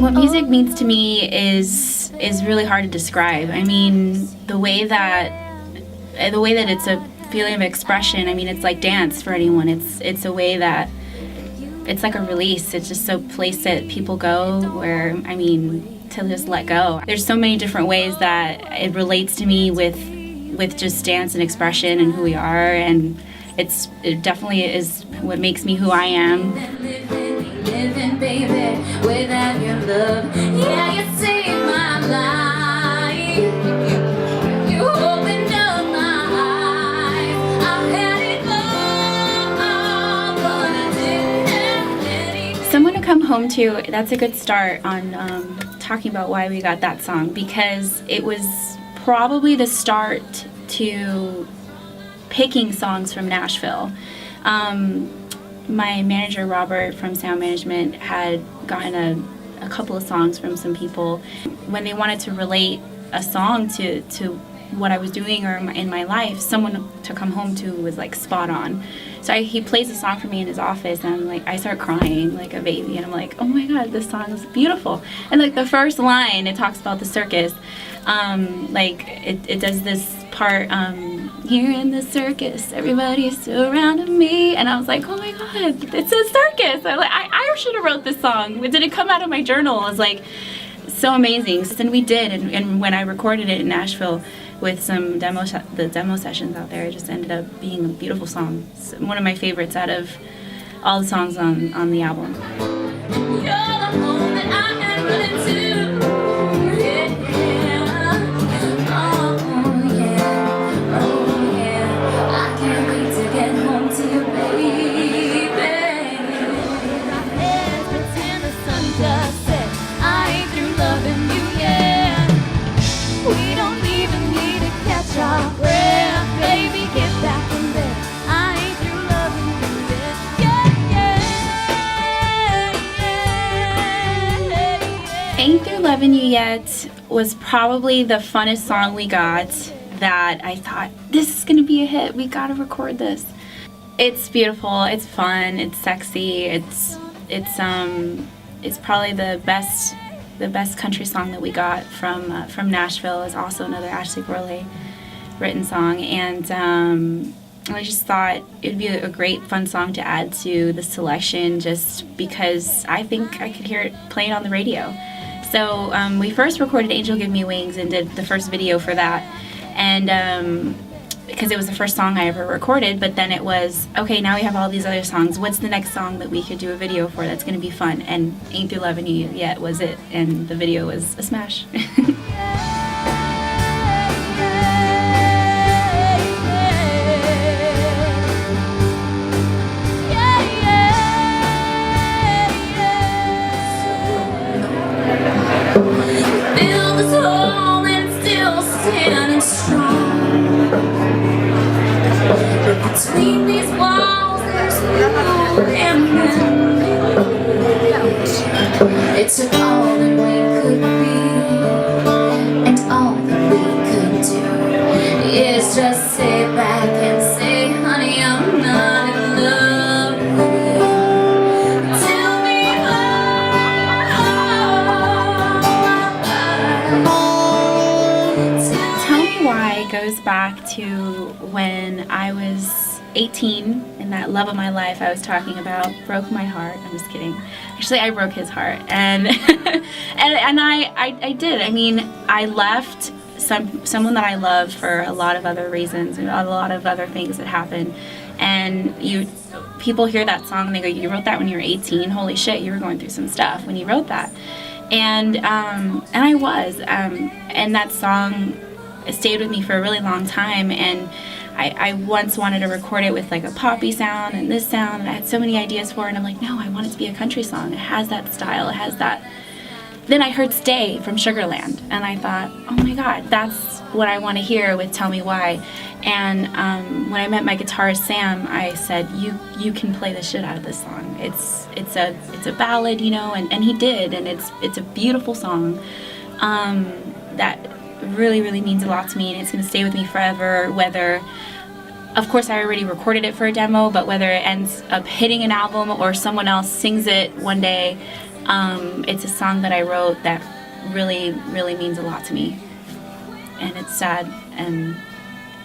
What music means to me is really hard to describe. I mean, the way that it's a feeling of expression. I mean, it's like dance for anyone. It's a way that it's like a release. It's just a place that people go where, I mean, to just let go. There's so many different ways that it relates to me with just dance and expression and who we are, and it definitely is what makes me who I am. Living, baby, without your love, yeah, you saved my life. You opened up my eyes. I had it all, but I didn't have any. Someone to Come Home To, that's a good start on talking about why we got that song, because it was probably the start to picking songs from Nashville. My manager, Robert, from Sound Management, had gotten a couple of songs from some people. When they wanted to relate a song to what I was doing or in my life, Someone to Come Home To was like spot on. So he plays a song for me in his office, and I start crying like a baby, and I'm like, oh my God, this song is beautiful. And like the first line, it talks about the circus. It does this part, here in the circus, everybody is surrounding me, and I was like, oh my God, it's a circus. I should have wrote this song. Did it come out of my journal? I was like, so amazing. And we did, and when I recorded it in Nashville with some demo sessions out there, it just ended up being a beautiful song. It's one of my favorites out of all the songs on the album. You're the home that I am running to. Ain't Through Lovin' You Yet was probably the funnest song we got, that I thought, this is gonna be a hit, we gotta record this. It's beautiful, it's fun, it's sexy, it's probably the best country song that we got from Nashville. Is also another Ashley Gorley written song, and I just thought it'd be a great fun song to add to the selection, just because I think I could hear it playing on the radio. So we first recorded Angel Give Me Wings and did the first video for that, and because it was the first song I ever recorded, but then it was, okay, now we have all these other songs, what's the next song that we could do a video for that's going to be fun? And Ain't Through Lovin' You Yet was it, and the video was a smash. Build this home and still standing strong. But between these walls, there's no remnant. It took all that we could be, and all that we could do is just sit back and say, honey, I'm not in love with you. Tell me Why goes back to when I was 18, and that love of my life I was talking about broke my heart. I'm just kidding. Actually, I broke his heart, and and I did. I mean, I left someone that I loved for a lot of other reasons and a lot of other things that happened. And people hear that song and they go, "You wrote that when you were 18? Holy shit, you were going through some stuff when you wrote that." And I was, and that song stayed with me for a really long time, and I once wanted to record it with like a poppy sound and this sound, and I had so many ideas for it, and I'm like, no, I want it to be a country song. It has that style, it has that. Then I heard Stay from Sugarland, and I thought, oh my God, that's what I want to hear with Tell Me Why. And when I met my guitarist Sam, I said, you can play the shit out of this song. It's a ballad, you know, and he did, and it's a beautiful song that really, really means a lot to me, and it's going to stay with me forever. Whether, of course, I already recorded it for a demo, but whether it ends up hitting an album or someone else sings it one day, It's a song that I wrote that really, really means a lot to me. And it's sad and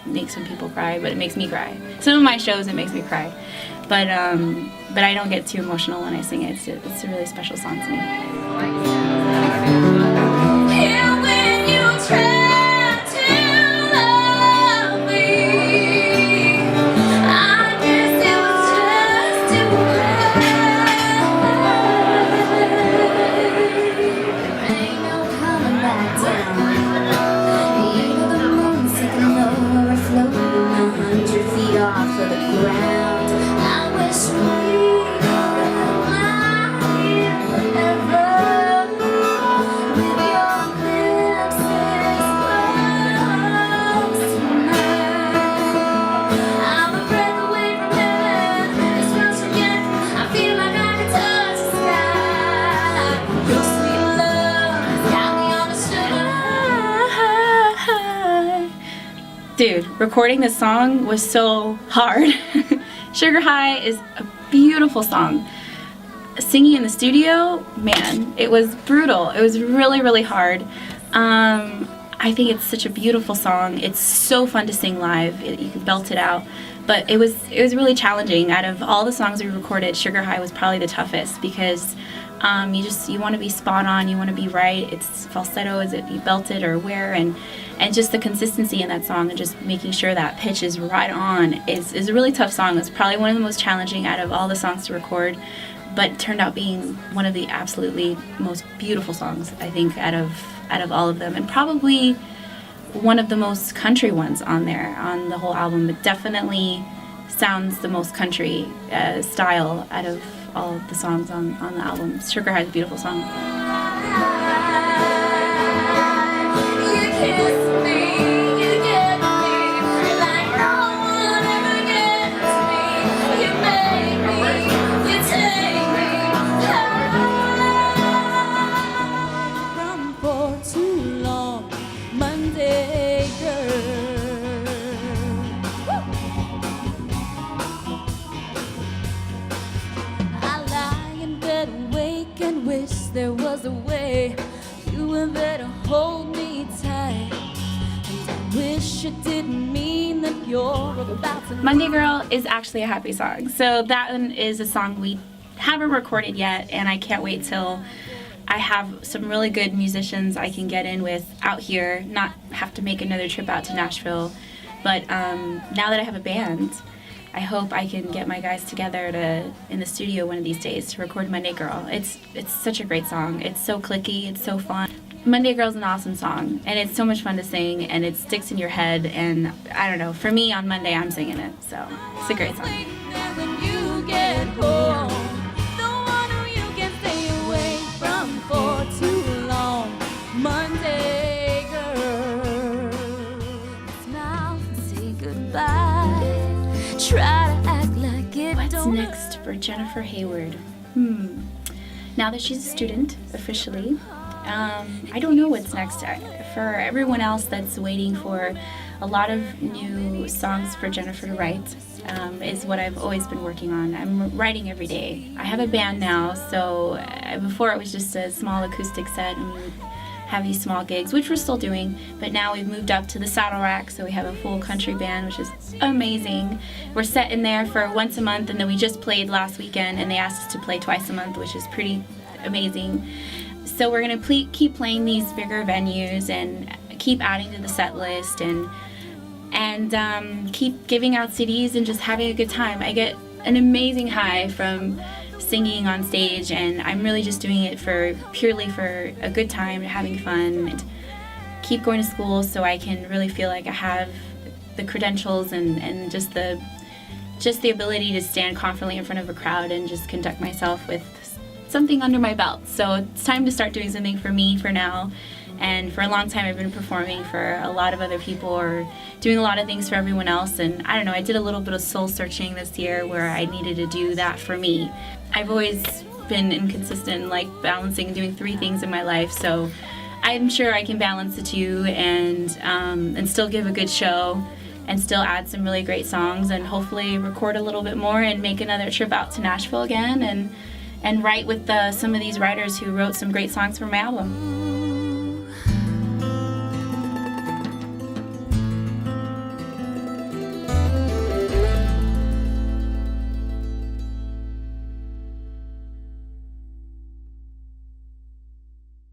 makes some people cry, but it makes me cry. Some of my shows, it makes me cry. But I don't get too emotional when I sing it. It's a really special song to me. And when you try to love me, I guess it was just a There ain't no coming back down. You know the moon's sinking low, we're floating 100 feet off of the ground. I wish we could fly forever. Dude, recording this song was so hard. Sugar High is a beautiful song. Singing in the studio, man, it was brutal. It was really, really hard. I think it's such a beautiful song. It's so fun to sing live. You can belt it out. But it was really challenging. Out of all the songs we recorded, Sugar High was probably the toughest because you want to be spot on, you want to be right. It's falsetto, is it be belted or where, and just the consistency in that song and just making sure that pitch is right on is a really tough song. It's probably one of the most challenging out of all the songs to record, but it turned out being one of the absolutely most beautiful songs, I think, out of all of them, and probably one of the most country ones on there, on the whole album. It definitely sounds the most country style out of all of the songs on the album. Sugar High is a beautiful song. Wish there was a way you were there to hold me tight, and I wish it didn't mean that you're about to Monday Girl is actually a happy song. So that one is a song we haven't recorded yet, and I can't wait till I have some really good musicians I can get in with out here, not have to make another trip out to Nashville. But now that I have a band, I hope I can get my guys together in the studio one of these days to record Monday Girl. It's such a great song. It's so clicky. It's so fun. Monday Girl's an awesome song, and it's so much fun to sing, and it sticks in your head, and I don't know, for me on Monday I'm singing it, so it's a great song. When you get home, the one who you can stay away from for too long. Monday Girl, smile and say goodbye. Try to act like it What's don't next for Jennifer Hayward? Now that she's a student, officially, I don't know what's next. For everyone else that's waiting for a lot of new songs for Jennifer to write, is what I've always been working on. I'm writing every day. I have a band now, so before it was just a small acoustic set, and we would have these small gigs, which we're still doing, but now we've moved up to the Saddle Rack, so we have a full country band, which is amazing. We're set in there for once a month, and then we just played last weekend, and they asked us to play twice a month, which is pretty amazing. So we're going to keep playing these bigger venues and keep adding to the set list, and keep giving out CDs and just having a good time. I get an amazing high from singing on stage, and I'm really just doing it purely for a good time, having fun, and keep going to school so I can really feel like I have the credentials and just the ability to stand confidently in front of a crowd and just conduct myself with something under my belt. So it's time to start doing something for me for now. And for a long time I've been performing for a lot of other people or doing a lot of things for everyone else, and I don't know, I did a little bit of soul searching this year where I needed to do that for me. I've always been inconsistent, like balancing doing 3 things in my life, so I'm sure I can balance the 2 and still give a good show and still add some really great songs and hopefully record a little bit more and make another trip out to Nashville again and write with some of these writers who wrote some great songs for my album.